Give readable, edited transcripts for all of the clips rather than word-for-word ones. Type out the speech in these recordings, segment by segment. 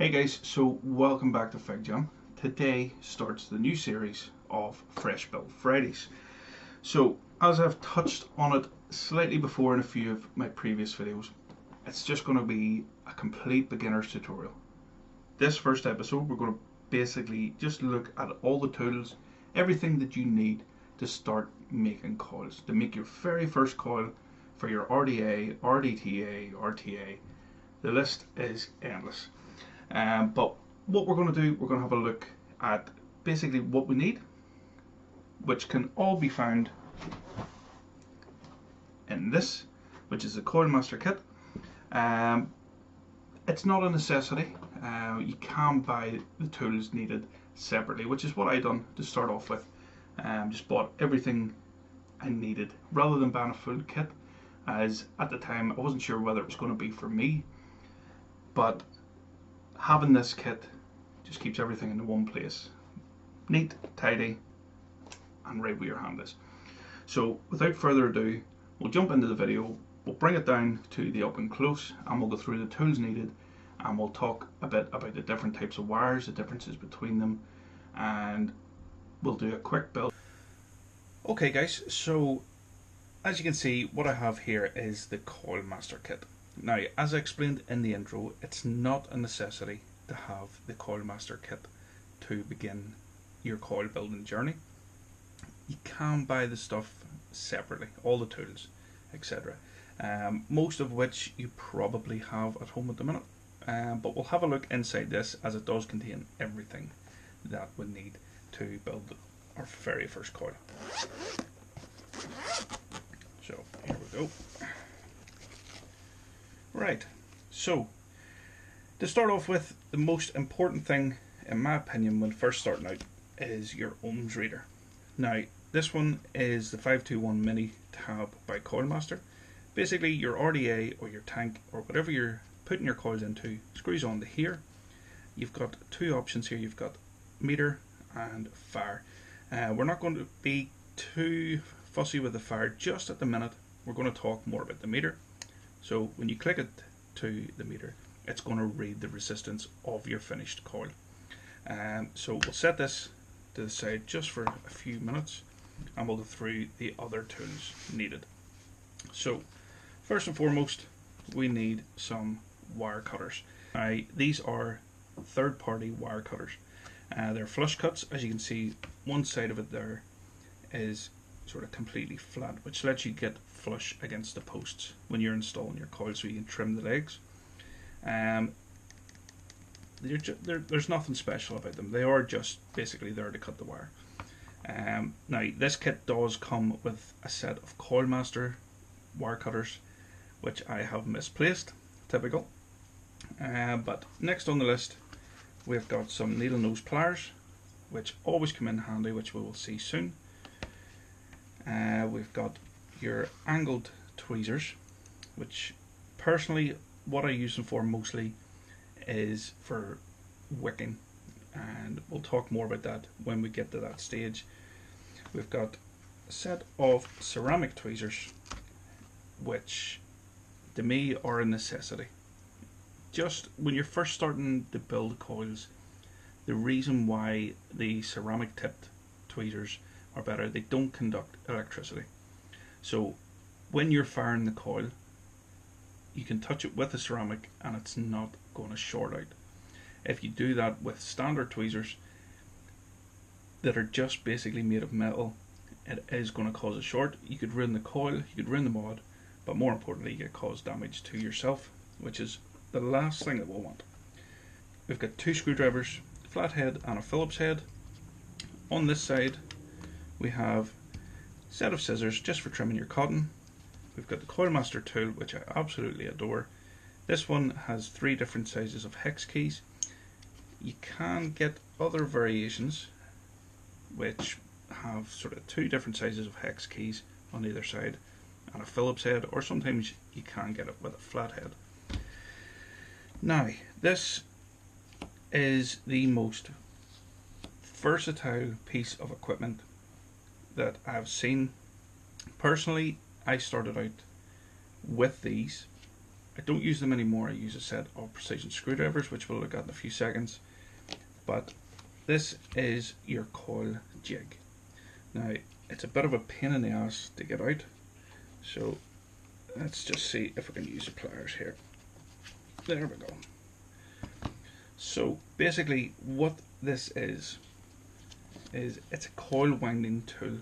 Hey guys, so welcome back to Fig Jam. Today starts the new series of Fresh Build Fridays. So as I've touched on it slightly before in a few of my previous videos, it's just going to be a complete beginner's tutorial. This first episode we're going to basically just look at all the tools, everything that you need to start making coils, to make your very first coil for your RDA, RDTA, RTA. The list is endless. But what we're going to do, we're going to have a look at basically what we need, which can all be found in this, which is the Coil Master Kit. It's not a necessity. You can buy the tools needed separately, which is what I done to start off with. Just bought everything I needed rather than buying a full kit, as at the time I wasn't sure whether it was going to be for me, but having this kit just keeps everything in one place, neat, tidy, and right where your hand is. So without further ado, we'll jump into the video, we'll bring it down to the up and close, and we'll go through the tools needed, and we'll talk a bit about the different types of wires, the differences between them, and we'll do a quick build. Okay guys, so as you can see, what I have here is the Coil Master Kit. Now, as I explained in the intro, it's not a necessity to have the Coil Master Kit to begin your coil building journey. You can buy the stuff separately, all the tools, etc. Most of which you probably have at home at the minute. But we'll have a look inside this, as it does contain everything that we need to build our very first coil. So, here we go. Right, so to start off with, the most important thing in my opinion when first starting out is your ohms reader. Now this one is the 521 Mini tab by Coil Master. Basically your RDA or your tank or whatever you're putting your coils into screws onto here. You've got two options here, you've got meter and fire. We're not going to be too fussy with the fire just at the minute. We're going to talk more about the meter. So when you click it to the meter, it's going to read the resistance of your finished coil. So we'll set this to the side just for a few minutes, and we'll go through the other tools needed. So first and foremost, we need some wire cutters. Now these are third-party wire cutters. They're flush cuts. As you can see, one side of it there is sort of completely flat, which lets you get flush against the posts when you're installing your coil, so you can trim the legs. There's nothing special about them. They are just basically there to cut the wire. Now this kit does come with a set of Coil Master wire cutters, which I have misplaced, typical. But next on the list, we've got some needle nose pliers, which always come in handy, which we will see soon. We've got your angled tweezers, which personally what I use them for mostly is for wicking, and we'll talk more about that when we get to that stage. We've got a set of ceramic tweezers, which to me are a necessity. Just when you're first starting to build coils, the reason why the ceramic tipped tweezers are better, they don't conduct electricity. So when you're firing the coil, you can touch it with the ceramic and it's not going to short out. If you do that with standard tweezers that are just basically made of metal, it is going to cause a short. You could ruin the coil, you could ruin the mod, but more importantly you could cause damage to yourself, which is the last thing that we'll want. We've got two screwdrivers, a flat head and a Phillips head. On this side we have a set of scissors just for trimming your cotton. We've got the Coil Master tool, which I absolutely adore. This one has 3 different sizes of hex keys. You can get other variations which have sort of 2 different sizes of hex keys on either side and a Phillips head, or sometimes you can get it with a flat head. Now this is the most versatile piece of equipment that I've seen. Personally, I started out with these I don't use them anymore. I use a set of precision screwdrivers, which we'll look at in a few seconds. But this is your coil jig. Now, it's a bit of a pain in the ass to get out, so let's just see if we can use the pliers here. There we go. So basically what this is it's a coil winding tool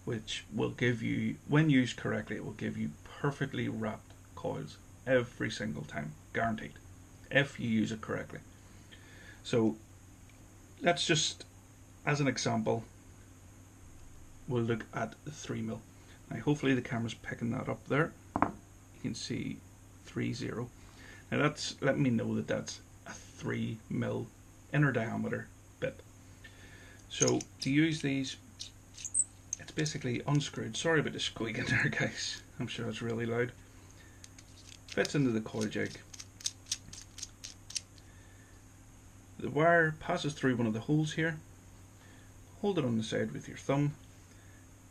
which will give you, when used correctly, it will give you perfectly wrapped coils every single time, guaranteed, if you use it correctly. So let's just, as an example, we'll look at the 3mm. Now hopefully the camera's picking that up there. You can see 3-0. Now that's, let me know that that's a 3mm inner diameter bit. So to use these, it's basically unscrewed. Sorry about the squeak in there, guys. I'm sure it's really loud. Fits into the coil jig. The wire passes through one of the holes here. Hold it on the side with your thumb,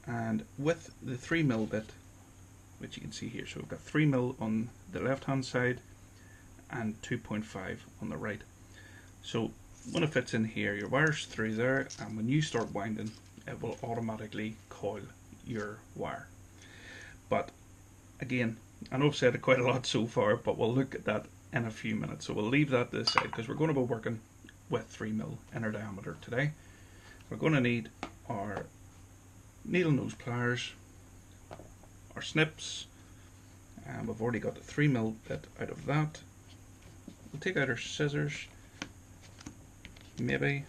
and with the 3mm bit, which you can see here, so we've got 3mm on the left hand side and 2.5 on the right. So when it fits in here, your wire's through there, and when you start winding, it will automatically coil your wire. But again, I know I've said it quite a lot so far, but we'll look at that in a few minutes. So we'll leave that to the side because we're going to be working with 3mm inner diameter today. We're going to need our needle nose pliers, our snips, and we've already got the 3mm bit out of that. We'll take out our scissors, maybe.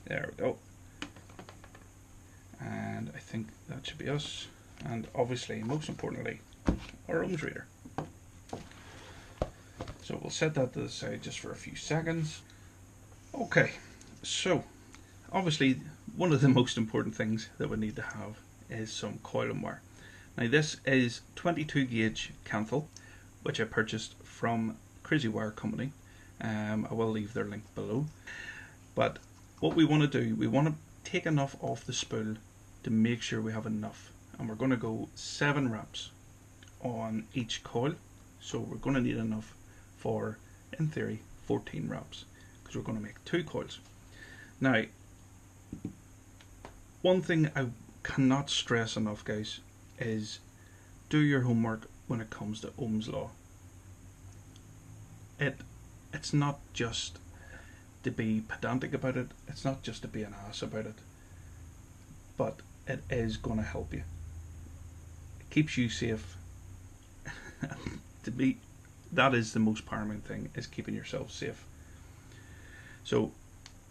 There we go. And I think that should be us. And obviously, most importantly, our ohms reader. So we'll set that to the side just for a few seconds. Okay, so obviously one of the most important things that we need to have is some coil and wire. Now this is 22 gauge Canthal, which I purchased from Crazy Wire Company. I will leave their link below. But what we want to do, we want to take enough off the spool to make sure we have enough. And we're going to go 7 wraps on each coil. So we're going to need enough for, in theory, 14 wraps, because we're going to make 2 coils. Now, one thing I cannot stress enough, guys, is do your homework when it comes to Ohm's law. It's not just to be pedantic about it, it's not just to be an ass about it, but it is going to help you. It keeps you safe. That is the most paramount thing, is keeping yourself safe. So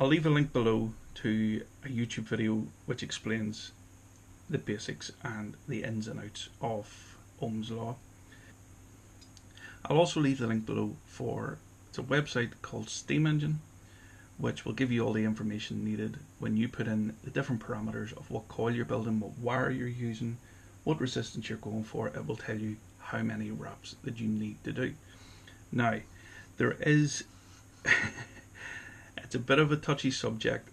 I'll leave a link below to a YouTube video which explains the basics and the ins and outs of Ohm's law. I'll also leave the link below for, it's a website called Steam Engine, which will give you all the information needed when you put in the different parameters of what coil you're building, what wire you're using, what resistance you're going for. It will tell you how many wraps that you need to do. Now, there is, it's a bit of a touchy subject.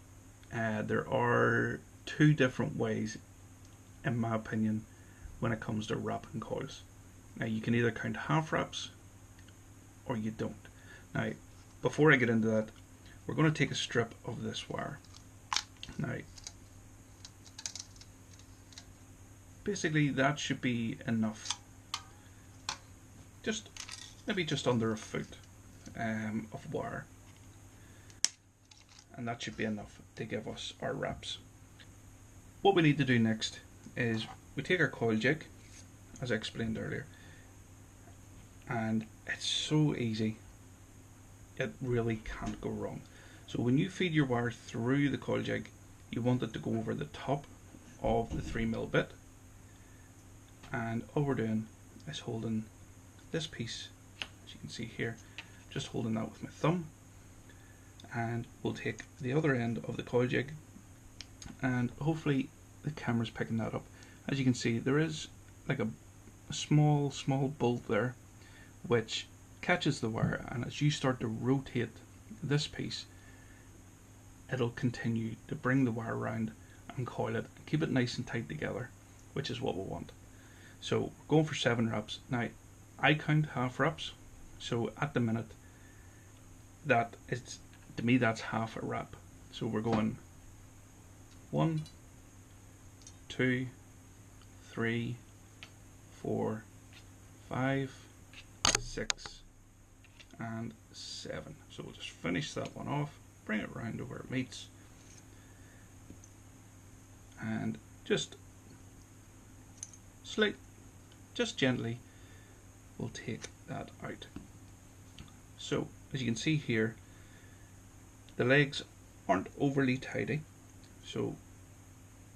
There are 2 different ways, in my opinion, when it comes to wrapping coils. Now, you can either count half wraps or you don't. Now, before I get into that, we're going to take a strip of this wire. Now, basically that should be enough. Maybe just under a foot of wire. And that should be enough to give us our wraps. What we need to do next is we take our coil jig, as I explained earlier, and it's so easy, it really can't go wrong. So when you feed your wire through the coil jig, you want it to go over the top of the 3mm bit, and all we're doing is holding this piece, as you can see here, just holding that with my thumb, and we'll take the other end of the coil jig, and hopefully the camera's picking that up. As you can see, there is like a small bolt there which catches the wire, and as you start to rotate this piece, it'll continue to bring the wire around and coil it and keep it nice and tight together, which is what we want. So we're going for 7 wraps. Now, I count half wraps, so at the minute that is, to me, that's half a wrap. So we're going 1, 2, 3, 4, 5, 6, and 7. So we'll just finish that one off, bring it round to where it meets, and just gently we'll take that out. So as you can see here, the legs aren't overly tidy, so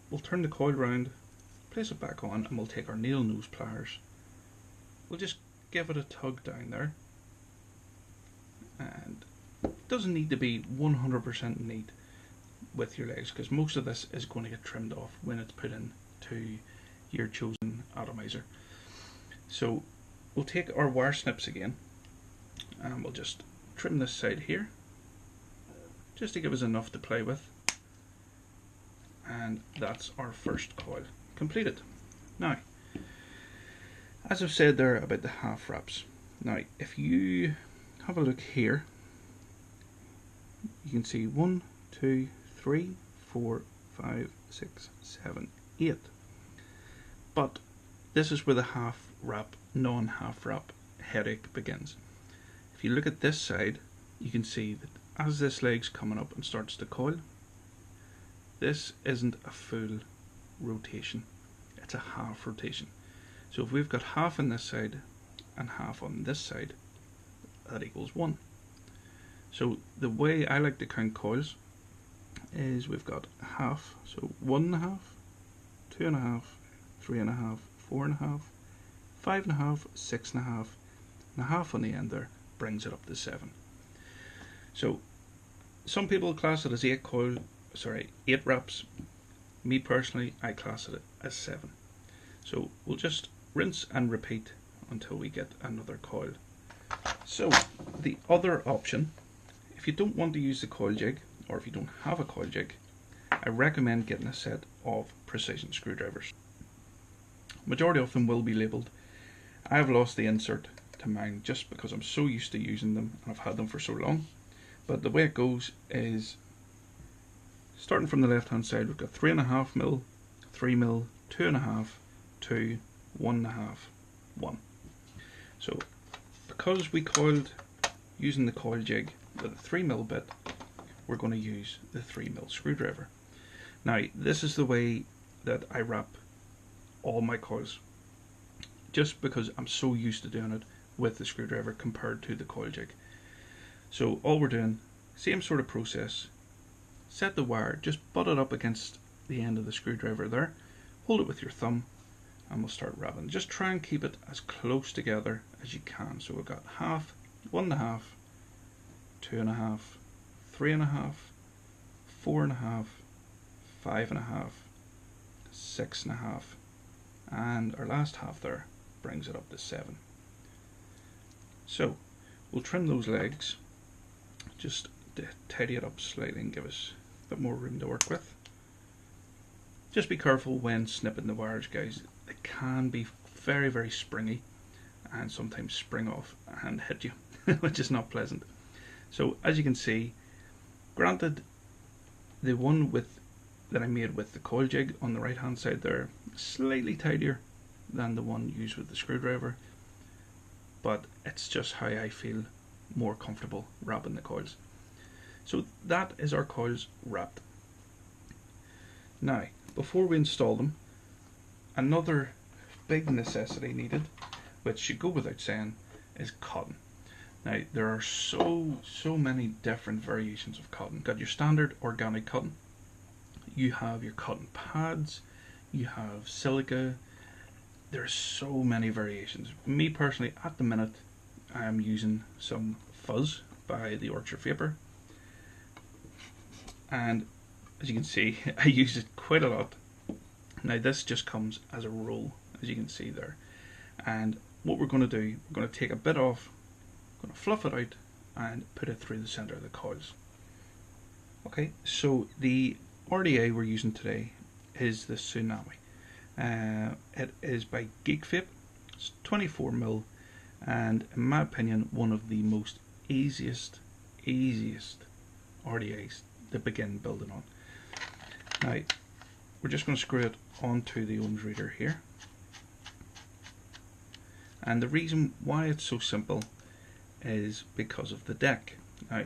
we'll turn the coil round, place it back on, and we'll take our nail nose pliers. We'll just give it a tug down there, and it doesn't need to be 100% neat with your legs, because most of this is going to get trimmed off when it's put in to your chosen atomizer. So we'll take our wire snips again, and we'll just trim this side here, just to give us enough to play with. And that's our first coil completed. Now, as I've said there about the half wraps, now if you have a look here, you can see 1, 2, 3, 4, 5, 6, 7, 8. But this is where the half wrap, non-half wrap headache begins. If you look at this side, you can see that as this leg's coming up and starts to coil, this isn't a full rotation, it's a half rotation. So if we've got half on this side and half on this side, that equals 1. So the way I like to count coils is we've got half, so 1.5, 2.5, 3.5, 4.5, 5.5, 6.5, and a half on the end there brings it up to 7. So some people class it as 8 wraps. Me personally, I class it as 7. So we'll just rinse and repeat until we get another coil. So the other option, if you don't want to use the coil jig, or if you don't have a coil jig, I recommend getting a set of precision screwdrivers. Majority of them will be labelled. I've lost the insert to mine just because I'm so used to using them and I've had them for so long. But the way it goes is, starting from the left hand side, we've got 3.5mm, 3mm, 2.5, 2, 1.5, 1. So because we coiled using the coil jig with a 3mm bit, we're going to use the 3mm screwdriver. Now this is the way that I wrap all my coils, just because I'm so used to doing it with the screwdriver compared to the coil jig. So all we're doing, same sort of process, set the wire, just butt it up against the end of the screwdriver there, hold it with your thumb, and we'll start wrapping. Just try and keep it as close together as you can. So we've got half, 1.5, 2.5, 3.5, 4.5, 5.5, 6.5, and our last half there brings it up to 7. So we'll trim those legs just to tidy it up slightly and give us a bit more room to work with. Just be careful when snipping the wires, guys. They can be very, very springy and sometimes spring off and hit you, which is not pleasant. So as you can see, granted, the one that I made with the coil jig on the right hand side there, slightly tidier than the one used with the screwdriver, but it's just how I feel more comfortable wrapping the coils. So that is our coils wrapped. Now, before we install them, another big necessity needed, which should go without saying, is cotton. Now, there are so many different variations of cotton. You've got your standard organic cotton, you have your cotton pads, you have silica. There's so many variations. Me personally, at the minute, I am using some fuzz by the Orchard Vapor, and as you can see, I use it quite a lot. Now this just comes as a roll, as you can see there, and what we're going to do, we're going to take a bit off, we're going to fluff it out and put it through the center of the coils. Okay, so the RDA we're using today is the Tsunami. It is by Geek Vape. It's 24mm, and in my opinion one of the most easiest RDAs to begin building on. Now we're just going to screw it onto the ohms reader here, and the reason why it's so simple is because of the deck. Now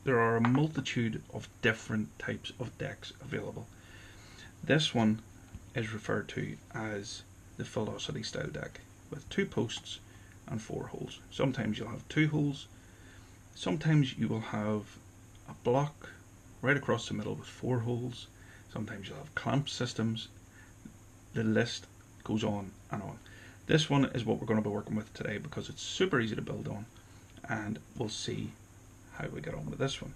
there are a multitude of different types of decks available. This one is referred to as the Velocity style deck with 2 posts and 4 holes. Sometimes you'll have 2 holes, sometimes you will have a block right across the middle with 4 holes, sometimes you'll have clamp systems. The list goes on and on. This one is what we're going to be working with today because it's super easy to build on, and we'll see how we get on with this one.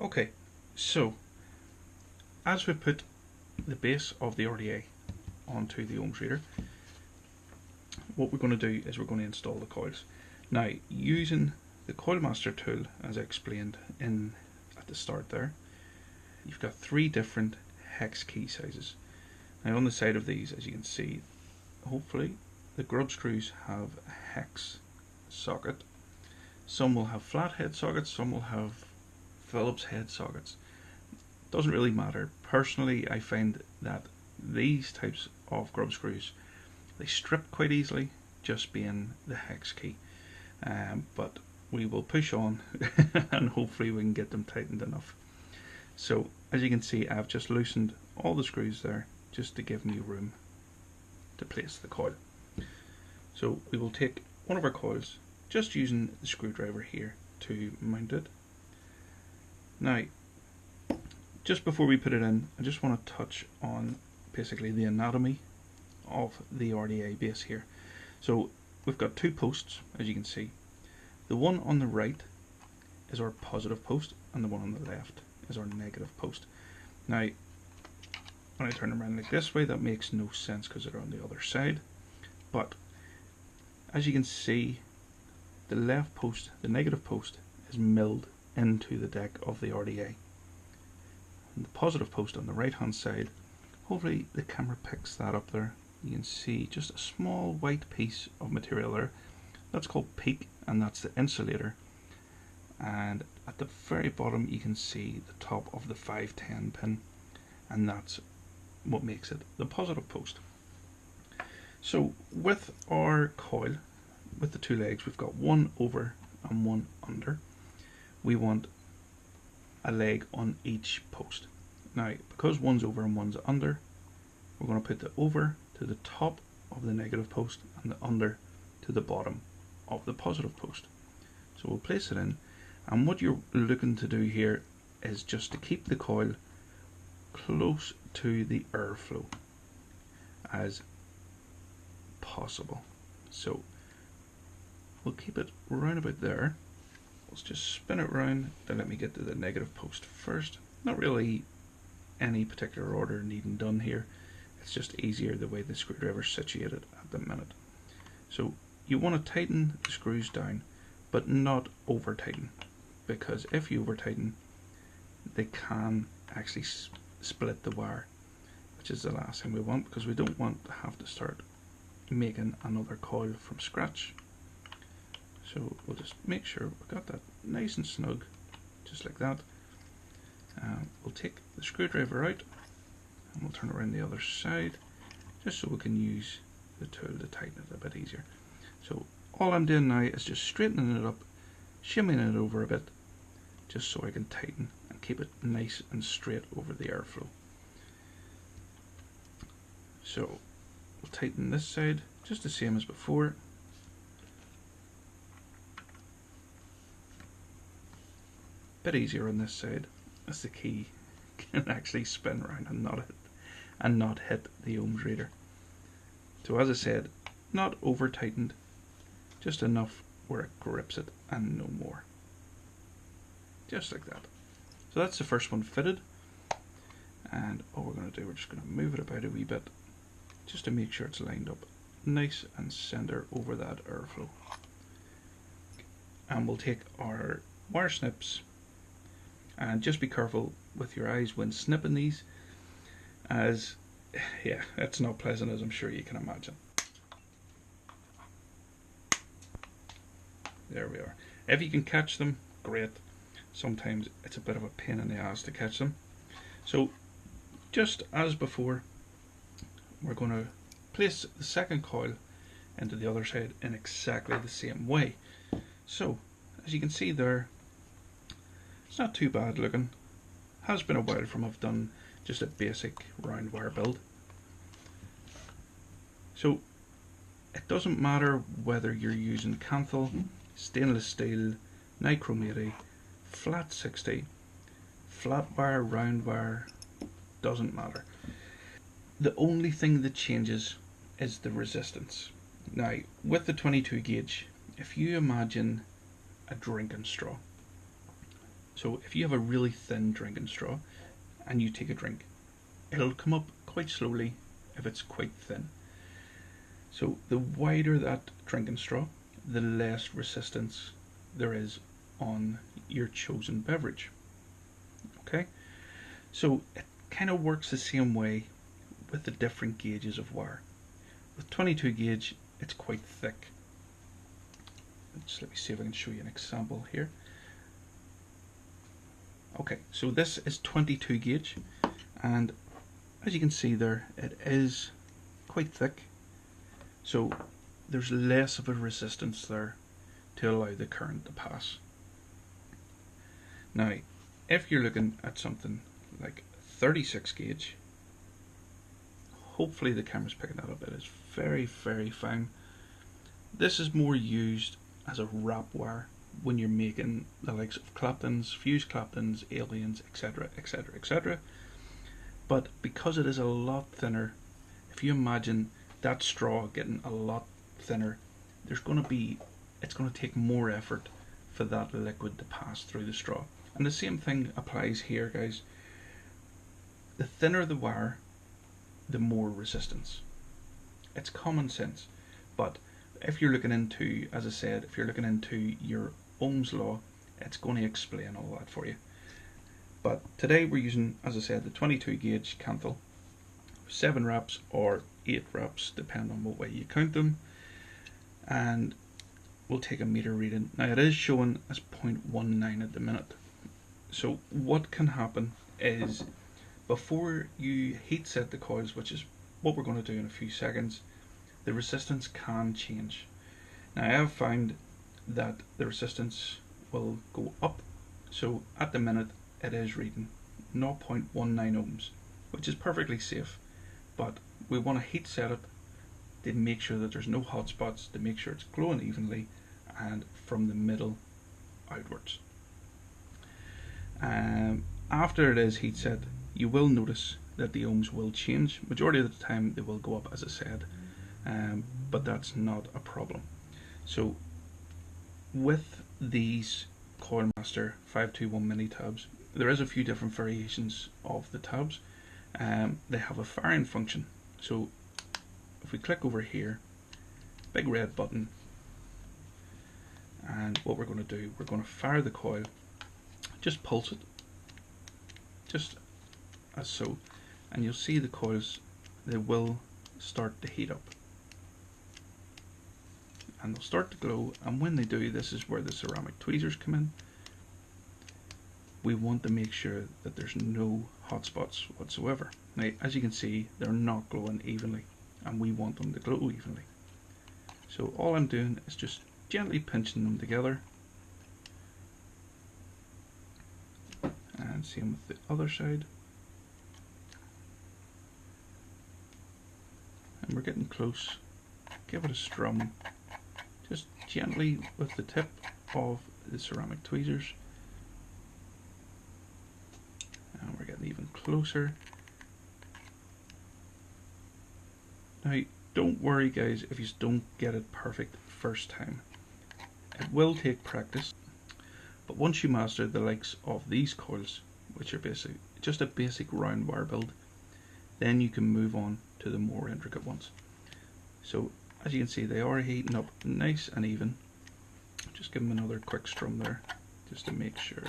Okay, so as we put the base of the RDA onto the ohms reader, what we're going to do is we're going to install the coils. Now, using the Coil Master tool, as I explained at the start there, you've got 3 different hex key sizes. Now on the side of these, as you can see, hopefully the grub screws have a hex socket. Some will have flat head sockets, some will have Phillips head sockets. Doesn't really matter. Personally, I find that these types of grub screws, they strip quite easily, just being the hex key. But we will push on and hopefully we can get them tightened enough. So as you can see, I've just loosened all the screws there just to give me room to place the coil. So we will take one of our coils, just using the screwdriver here to mount it. Now, just before we put it in, I just want to touch on basically the anatomy of the RDA base here. So we've got 2 posts, as you can see. The one on the right is our positive post, and the one on the left is our negative post. Now, when I turn them around like this way, that makes no sense because they're on the other side. But as you can see, the left post, the negative post, is milled into the deck of the RDA. And the positive post on the right hand side, hopefully the camera picks that up there. You can see just a small white piece of material there. That's called peak, and that's the insulator. And at the very bottom you can see the top of the 510 pin, and that's what makes it the positive post. So with our coil, with the 2 legs, we've got one over and one under. We want a leg on each post. Now, because one's over and one's under, we're going to put the over to the top of the negative post and the under to the bottom of the positive post. So we'll place it in, and what you're looking to do here is just to keep the coil close to the airflow as possible. So we'll keep it round about there. Let's just spin it round to let me get to the negative post first. Not really any particular order needing done here. It's just easier the way the screwdriver is situated at the minute. So you want to tighten the screws down, but not over tighten, because if you over tighten, they can actually split the wire, which is the last thing we want, because we don't want to have to start making another coil from scratch. So we'll just make sure we've got that nice and snug, just like that. We'll take the screwdriver out and we'll turn it around the other side, just so we can use the tool to tighten it a bit easier. So all I'm doing now is just straightening it up, shimmying it over a bit, just so I can tighten and keep it nice and straight over the airflow. So we'll tighten this side just the same as before. Bit easier on this side, as the key can actually spin around and not hit the ohms reader. So as I said, not over tightened, just enough where it grips it and no more. Just like that. So that's the first one fitted, and all we're going to do, we're just going to move it about a wee bit just to make sure it's lined up nice and center over that airflow. And we'll take our wire snips, and just be careful with your eyes when snipping these, as yeah, it's not pleasant, as I'm sure you can imagine. There we are. If you can catch them, great. Sometimes it's a bit of a pain in the ass to catch them. So just as before, we're going to place the second coil into the other side in exactly the same way. So as you can see there, it's not too bad looking. Has been a while from I've done just a basic round wire build. So it doesn't matter whether you're using Canthal, stainless steel, nichrome 80, flat 60, flat wire, round wire, doesn't matter. The only thing that changes is the resistance. Now with the 22 gauge, if you imagine a drinking straw, so if you have a really thin drinking straw and you take a drink, it'll come up quite slowly if it's quite thin. So the wider that drinking straw, the less resistance there is on your chosen beverage. Okay, so it kind of works the same way with the different gauges of wire. With 22 gauge, it's quite thick. Just let me see if I can show you an example here. Okay, so this is 22 gauge, and as you can see there, it is quite thick. So there's less of a resistance there to allow the current to pass. Now, if you're looking at something like 36 gauge, hopefully the camera's picking that up. It is very, very fine. This is more used as a wrap wire when you're making the likes of Claptons, fused Claptons, aliens, etc, etc, etc. But because it is a lot thinner, if you imagine that straw getting a lot thinner, it's going to take more effort for that liquid to pass through the straw. And the same thing applies here, guys. The thinner the wire, the more resistance. It's common sense, but if you're looking into, as I said, if you're looking into your Ohm's law, it's going to explain all that for you. But today we're using, as I said, the 22 gauge Canthal, 7 wraps or 8 wraps, depending on what way you count them, and we'll take a meter reading. Now it is showing as 0.19 at the minute. So what can happen is, before you heat set the coils, which is what we're going to do in a few seconds, the resistance can change. Now I have found that the resistance will go up. So at the minute it is reading 0.19 ohms, which is perfectly safe, but we want to heat set it to make sure that there's no hot spots, to make sure it's glowing evenly and from the middle outwards. After it is heat set, you will notice that the ohms will change. Majority of the time they will go up, as I said, but that's not a problem. So with these Coilmaster 521 mini tabs, there is a few different variations of the tabs. They have a firing function. So if we click over here, big red button, and what we're going to do, we're going to fire the coil, just pulse it, just as so, and you'll see the coils, they will start to heat up and they'll start to glow. And when they do, this is where the ceramic tweezers come in. We want to make sure that there's no hot spots whatsoever. Now as you can see, they're not glowing evenly, and we want them to glow evenly. So all I'm doing is just gently pinching them together, and same with the other side. And we're getting close. Give it a strum, just gently with the tip of the ceramic tweezers, and we're getting even closer. Now don't worry guys if you don't get it perfect first time. It will take practice, but once you master the likes of these coils, which are just a basic round wire build, then you can move on to the more intricate ones. So as you can see, they are heating up nice and even. Just give them another quick strum there, just to make sure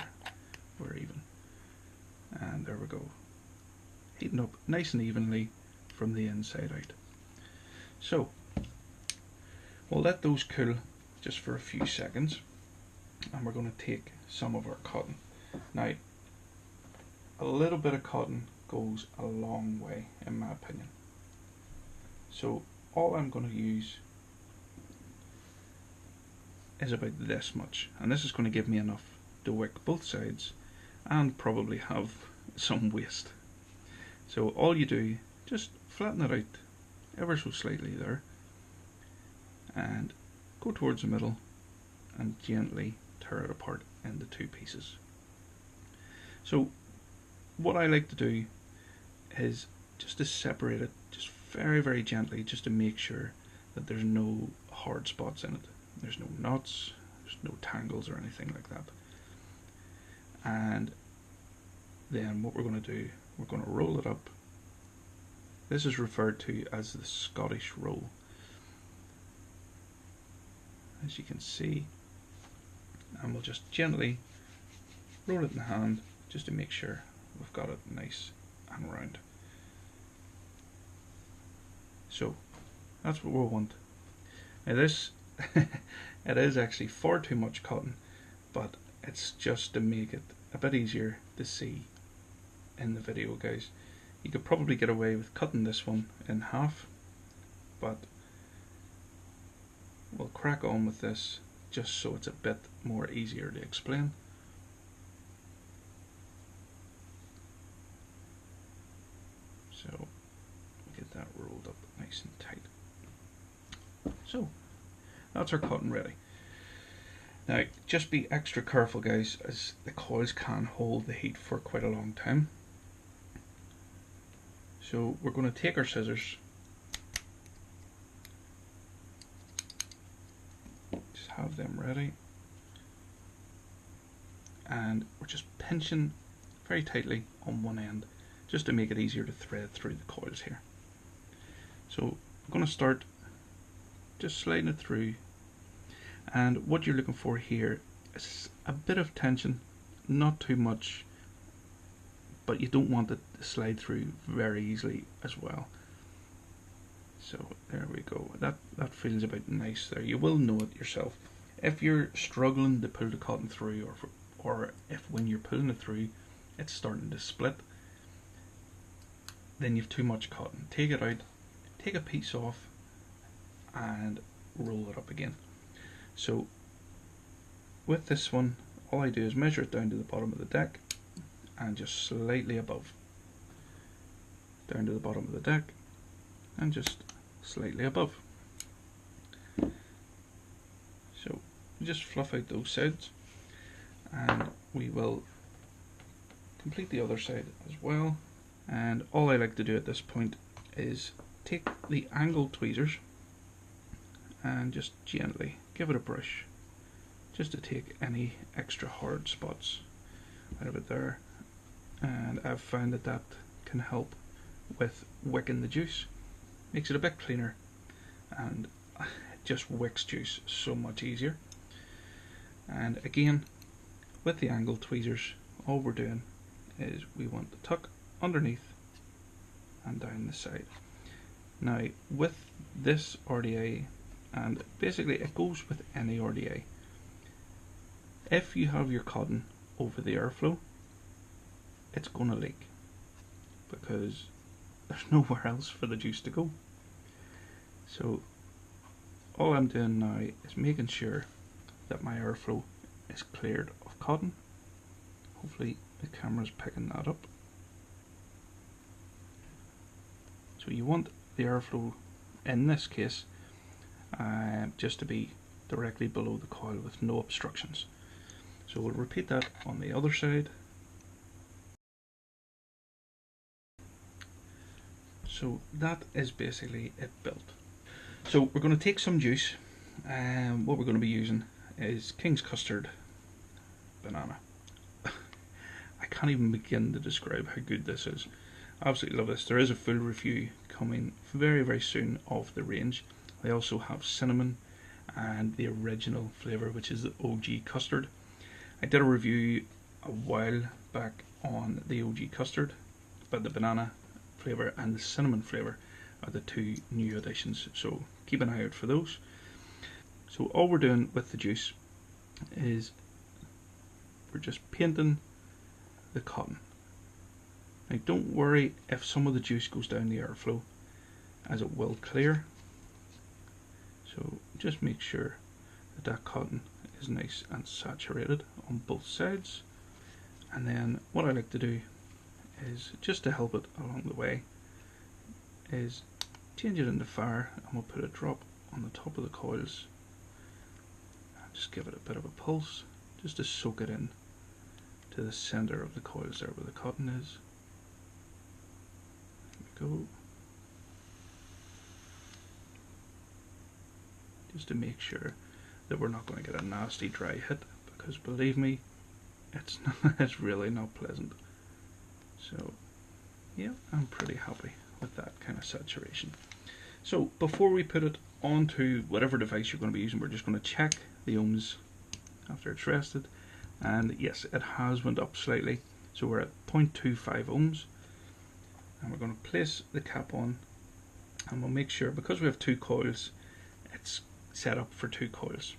we're even. And there we go. Heating up nice and evenly from the inside out. So we'll let those cool just for a few seconds. and we're going to take some of our cotton. Now, a little bit of cotton goes a long way in my opinion. So all I'm going to use is about this much, and this is going to give me enough to wick both sides and probably have some waste. So all you do, just flatten it out ever so slightly there and go towards the middle and gently tear it apart into two pieces. So what I like to do is just to separate it just very, very gently, just to make sure that there's no hard spots in it. There's no knots, there's no tangles or anything like that. And then what we're going to do, we're going to roll it up. This is referred to as the Scottish roll. As you can see, and we'll just gently roll it in the hand just to make sure we've got it nice and round. So that's what we want. Now this it is actually far too much cotton, but it's just to make it a bit easier to see in the video, guys. You could probably get away with cutting this one in half, but we'll crack on with this just so it's a bit more easier to explain. So get that rolled up nice and tight. So that's our cotton ready. Now just be extra careful, guys, as the coils can hold the heat for quite a long time. So we're going to take our scissors, just have them ready, and we're just pinching very tightly on one end just to make it easier to thread through the coils here. So I'm going to start just sliding it through, and what you're looking for here is a bit of tension, not too much, but you don't want it to slide through very easily as well. So there we go. That feels about nice there. You will know it yourself. If you're struggling to pull the cotton through, or if when you're pulling it through it's starting to split, then you've too much cotton. Take it out, take a piece off, and roll it up again. So with this one, all I do is measure it down to the bottom of the deck and just slightly above. Down to the bottom of the deck and just slightly above. So just fluff out those sides, and we will complete the other side as well. And all I like to do at this point is take the angled tweezers and just gently give it a brush, just to take any extra hard spots out of it there. And I've found that that can help with wicking the juice. Makes it a bit cleaner, and it just wicks juice so much easier. And again, with the angled tweezers, all we're doing is we want to tuck underneath and down the side. Now with this RDA, and basically it goes with any RDA, if you have your cotton over the airflow, it's going to leak because there's nowhere else for the juice to go. So all I'm doing now is making sure that my airflow is cleared of cotton. Hopefully the camera's picking that up. So you want the airflow in this case just to be directly below the coil with no obstructions. So we'll repeat that on the other side. So that is basically it built. So we're going to take some juice, and what we're going to be using is King's Custard banana. I can't even begin to describe how good this is. I absolutely love this. There is a full review coming very, very soon of the range. They also have cinnamon and the original flavour, which is the OG custard. I did a review a while back on the OG custard, but the banana flavour and the cinnamon flavour are the two new additions, so keep an eye out for those. So all we're doing with the juice is for just painting the cotton. Now don't worry if some of the juice goes down the airflow, as it will clear. So just make sure that that cotton is nice and saturated on both sides. And then what I like to do is, just to help it along the way, is change it into fire, and we'll put a drop on the top of the coils. Just give it a bit of a pulse, just to soak it in to the center of the coils there where the cotton is. There we go. Just to make sure that we're not going to get a nasty dry hit, because believe me, it's really not pleasant. So yeah, I'm pretty happy with that kind of saturation. So before we put it onto whatever device you're going to be using, we're just going to check the ohms after it's rested, and yes, it has went up slightly, so we're at 0.25 ohms, and we're going to place the cap on, and we'll make sure, because we have two coils, it's set up for two coils.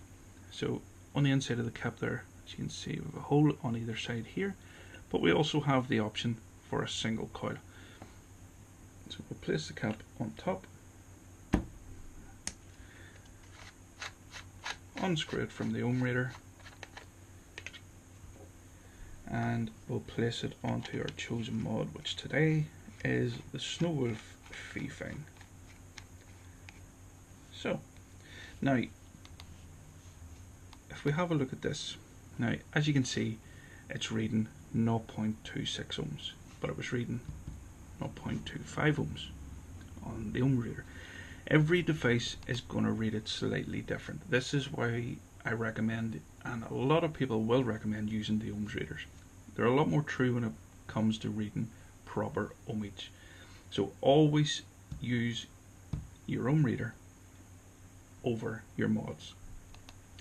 So on the inside of the cap there, as you can see, we have a hole on either side here, but we also have the option for a single coil. So we'll place the cap on top, unscrew it from the ohm reader, and we'll place it onto our chosen mod, which today is the Snow Wolf vaping. So now if we have a look at this, now as you can see, it's reading 0.26 ohms, but it was reading 0.25 ohms on the ohm reader. Every device is going to read it slightly different. This is why I recommend, and a lot of people will recommend, using the ohms readers. They're a lot more true when it comes to reading proper ohmage. So always use your ohm reader over your mods,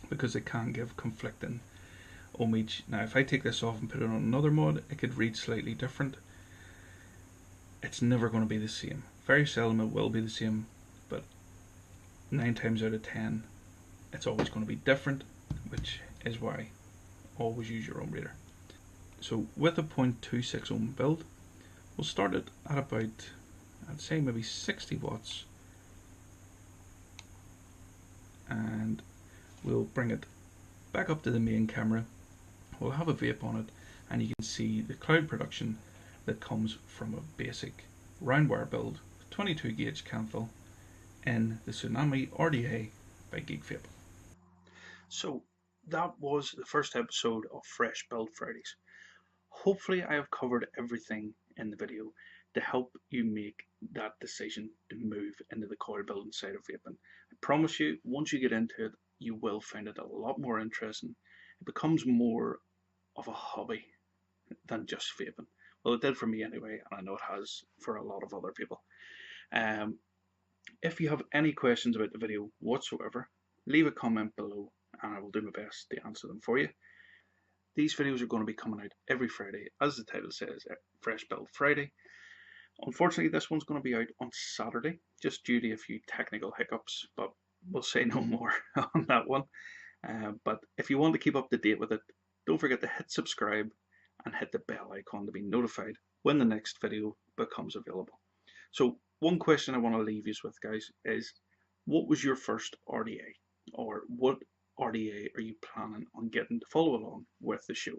because they can give conflicting ohmage. Now if I take this off and put it on another mod, it could read slightly different. It's never going to be the same. Very seldom it will be the same, but 9 times out of 10 it's always going to be different, which is why always use your ohm reader. So with a 0.26 ohm build, we'll start it at about, I'd say maybe 60 watts, and we'll bring it back up to the main camera. We'll have a vape on it, and you can see the cloud production that comes from a basic round wire build, 22 gauge Canthal in the Tsunami RDA by Geek Vape. So that was the first episode of Fresh Build Fridays. Hopefully I have covered everything in the video to help you make that decision to move into the coil building side of vaping. I promise you, once you get into it, you will find it a lot more interesting. It becomes more of a hobby than just vaping. Well, it did for me anyway, and I know it has for a lot of other people. If you have any questions about the video whatsoever, leave a comment below and I will do my best to answer them for you. These videos are going to be coming out every Friday, as the title says, Fresh Build Friday. Unfortunately, this one's going to be out on Saturday, just due to a few technical hiccups, but we'll say no more on that one. But if you want to keep up to date with it, don't forget to hit subscribe and hit the bell icon to be notified when the next video becomes available. So one question I want to leave you with, guys, is what was your first RDA, or what RDA are you planning on getting to follow along with the show?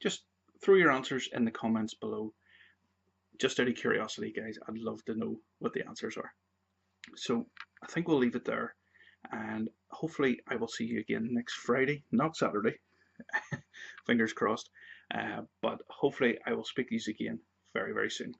Just throw your answers in the comments below. Just out of curiosity, guys, I'd love to know what the answers are. So I think we'll leave it there, and hopefully I will see you again next Friday, not Saturday. Fingers crossed. But hopefully I will speak to you again very, very soon.